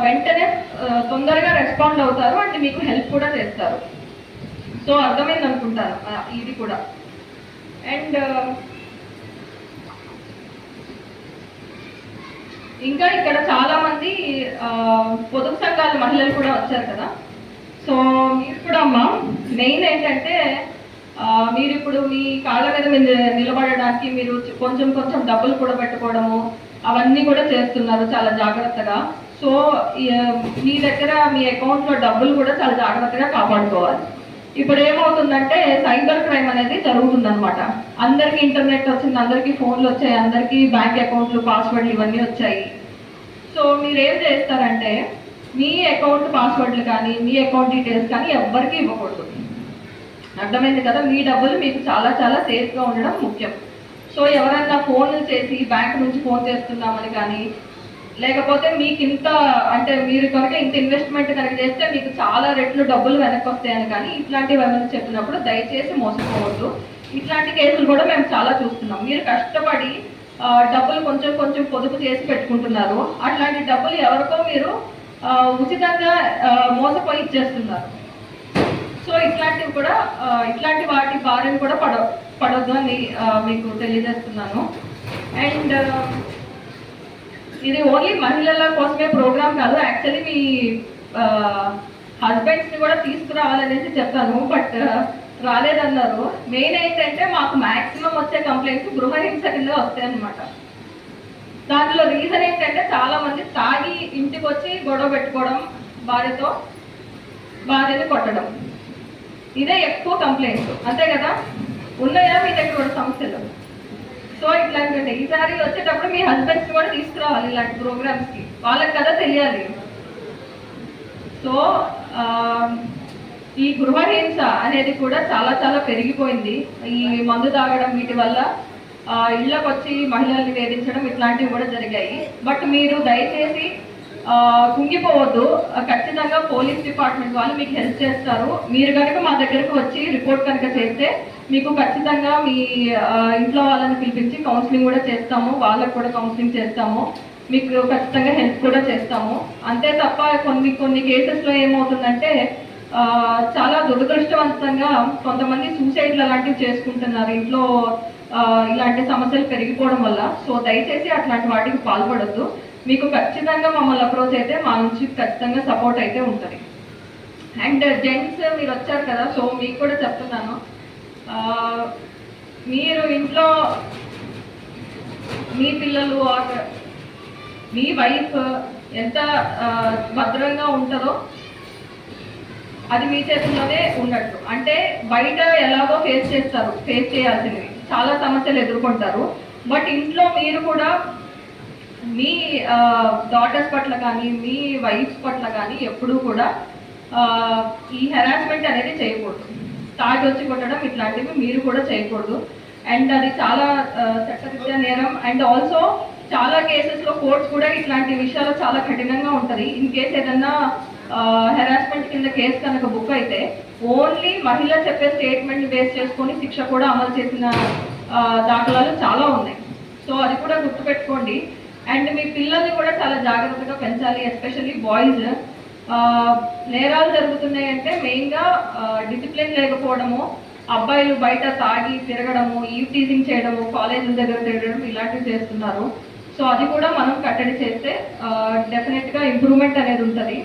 వెంటనే తొందరగా రెస్పాండ్ అవుతారు అండ్ మీకు హెల్ప్ కూడా చేస్తారు. సో అర్థమైంది అనుకుంటాను ఇది కూడా. అండ్ ఇంకా ఇక్కడ చాలా మంది పొదుపు సంఘాల మహిళలు కూడా వచ్చారు కదా. సో మీరు కూడా అమ్మా మెయిన్ ఏంటంటే మీరు ఇప్పుడు మీ కాళ్ళ మీద నిలబడడానికి మీరు కొంచెం కొంచెం డబ్బులు కూడా పెట్టుకోవడము అవన్నీ కూడా చేస్తున్నారు చాలా జాగ్రత్తగా. సో మీ దగ్గర మీ అకౌంట్లో డబ్బులు కూడా చాలా జాగ్రత్తగా కాపాడుకోవాలి. ఇప్పుడు ఏమవుతుందంటే సైబర్ క్రైమ్ అనేది జరుగుతుందన్నమాట. అందరికీ ఇంటర్నెట్ వచ్చింది, అందరికీ ఫోన్లు వచ్చాయి, అందరికీ బ్యాంక్ అకౌంట్లు పాస్వర్డ్లు ఇవన్నీ వచ్చాయి. సో మీరు ఏం చేస్తారంటే మీ అకౌంట్ పాస్వర్డ్లు కానీ మీ అకౌంట్ డీటెయిల్స్ కానీ ఎవ్వరికీ ఇవ్వకూడదు. అర్థమైంది కదా. మీ డబ్బులు మీకు చాలా చాలా సేఫ్గా ఉండడం ముఖ్యం. సో ఎవరైనా ఫోన్లు చేసి బ్యాంక్ నుంచి ఫోన్ చేస్తున్నామని కానీ లేకపోతే మీకు ఇంత అంటే మీరు కనుక ఇంత ఇన్వెస్ట్మెంట్ కనుక చేస్తే మీకు చాలా రెట్లు డబ్బులు వెనక్కి వస్తాయని కానీ ఇట్లాంటివి ఏమైనా చెప్పినప్పుడు దయచేసి మోసపోవద్దు. ఇట్లాంటి కేసులు కూడా మేము చాలా చూస్తున్నాం. మీరు కష్టపడి డబ్బులు కొంచెం కొంచెం పొదుపు చేసి పెట్టుకుంటున్నారు, అట్లాంటి డబ్బులు ఎవరికో మీరు ఉచితంగా మోసపోయి ఇచ్చేస్తున్నారు. సో ఇట్లాంటివి కూడా ఇట్లాంటి వాటి బారిన కూడా పడొద్దు అని మీకు తెలియజేస్తున్నాను. అండ్ ఇది ఓన్లీ మహిళల కోసమే ప్రోగ్రామ్ కాదు, యాక్చువల్లీ మీ హస్బెండ్స్ని కూడా తీసుకురావాలనేసి చెప్పాను, బట్ రాలేదన్నారు. మెయిన్ ఏంటంటే మాకు మ్యాక్సిమం వచ్చే కంప్లైంట్స్ గృహహింస కింద వస్తాయి అన్నమాట. దాంట్లో రీజన్ ఏంటంటే చాలా మంది తాగి ఇంటికి వచ్చి గొడవ పెట్టుకోవడం, భార్యని కొట్టడం, ఇదే ఎక్కువ కంప్లైంట్స్. అంతే కదా, ఉన్నాయా మీ దగ్గర కూడా సమస్యలు? సో ఇట్లాంటి ఈసారి వచ్చేటప్పుడు మీ హస్బెండ్స్ కూడా తీసుకురావాలి ఇలాంటి ప్రోగ్రామ్స్కి, వాళ్ళకి కదా తెలియాలి. సో ఈ గృహహింస అనేది కూడా చాలా చాలా పెరిగిపోయింది. ఈ మందు తాగడం వీటి వల్ల ఇళ్ళకు వచ్చి మహిళల్ని వేధించడం ఇట్లాంటివి కూడా జరిగాయి. బట్ మీరు దయచేసి కుంగిపోవద్దు. ఖచ్చితంగా పోలీస్ డిపార్ట్మెంట్ వాళ్ళు మీకు హెల్ప్ చేస్తారు. మీరు కనుక మా దగ్గరకు వచ్చి రిపోర్ట్ కనుక చేస్తే మీకు ఖచ్చితంగా మీ ఇంట్లో వాళ్ళని పిలిపించి కౌన్సిలింగ్ కూడా చేస్తాము, వాళ్ళకు కూడా కౌన్సిలింగ్ చేస్తాము, మీకు ఖచ్చితంగా హెల్ప్ కూడా చేస్తాము. అంతే తప్ప కొన్ని కేసెస్లో ఏమవుతుందంటే చాలా దురదృష్టవంతంగా కొంతమంది సూసైడ్లు అలాంటివి చేసుకుంటున్నారు ఇంట్లో ఇలాంటి సమస్యలు పెరిగిపోవడం వల్ల. సో దయచేసి అట్లాంటి వాటికి పాల్పడద్దు. మీకు ఖచ్చితంగా మమ్మల్ని అప్రోచ్ అయితే మా నుంచి ఖచ్చితంగా సపోర్ట్ అయితే ఉంటుంది. అండ్ జెంట్స్ మీరు వచ్చారు కదా, సో మీకు కూడా చెప్తున్నాను, మీరు ఇంట్లో మీ పిల్లలు మీ వైఫ్ ఎంత భద్రంగా ఉంటారో అది మీ చేతుల్లోనే ఉన్నట్టు. అంటే బయట ఎలాగో ఫేస్ చేయాల్సినవి చాలా సమస్యలు ఎదుర్కొంటారు, బట్ ఇంట్లో మీరు కూడా మీ డాటర్స్ పట్ల కానీ మీ వైఫ్స్ పట్ల కానీ ఎప్పుడూ కూడా ఈ హెరాస్మెంట్ అనేది చేయకూడదు. తాగి వచ్చి కొట్టడం ఇట్లాంటివి మీరు కూడా చేయకూడదు. అండ్ అది చాలా చట్టరీత్యా నేరం. అండ్ ఆల్సో చాలా కేసెస్లో కోర్ట్స్ కూడా ఇట్లాంటి విషయాలు చాలా కఠినంగా ఉంటుంది. ఇన్ కేస్ ఏదన్నా హెరాస్మెంట్ కింద కేసు కనుక బుక్ అయితే ఓన్లీ మహిళ చెప్పే స్టేట్మెంట్ బేస్ చేసుకొని శిక్ష కూడా అమలు చేసిన దాఖలాలు చాలా ఉన్నాయి. సో అది కూడా గుర్తుపెట్టుకోండి. అండ్ మీ పిల్లల్ని కూడా చాలా జాగ్రత్తగా పెంచాలి, ఎస్పెషల్లీ బాయ్స్. నేరాలు జరుగుతున్నాయంటే మెయిన్గా డిసిప్లిన్ లేకపోవడము, అబ్బాయిలు బయట తాగి తిరగడము, ఈవ్ టీజింగ్ చేయడము, కాలేజీల దగ్గర తిరగడం ఇలాంటివి చేస్తున్నారు. సో అది కూడా మనం కట్టడి చేస్తే డెఫినెట్గా ఇంప్రూవ్మెంట్ అనేది ఉంటుంది.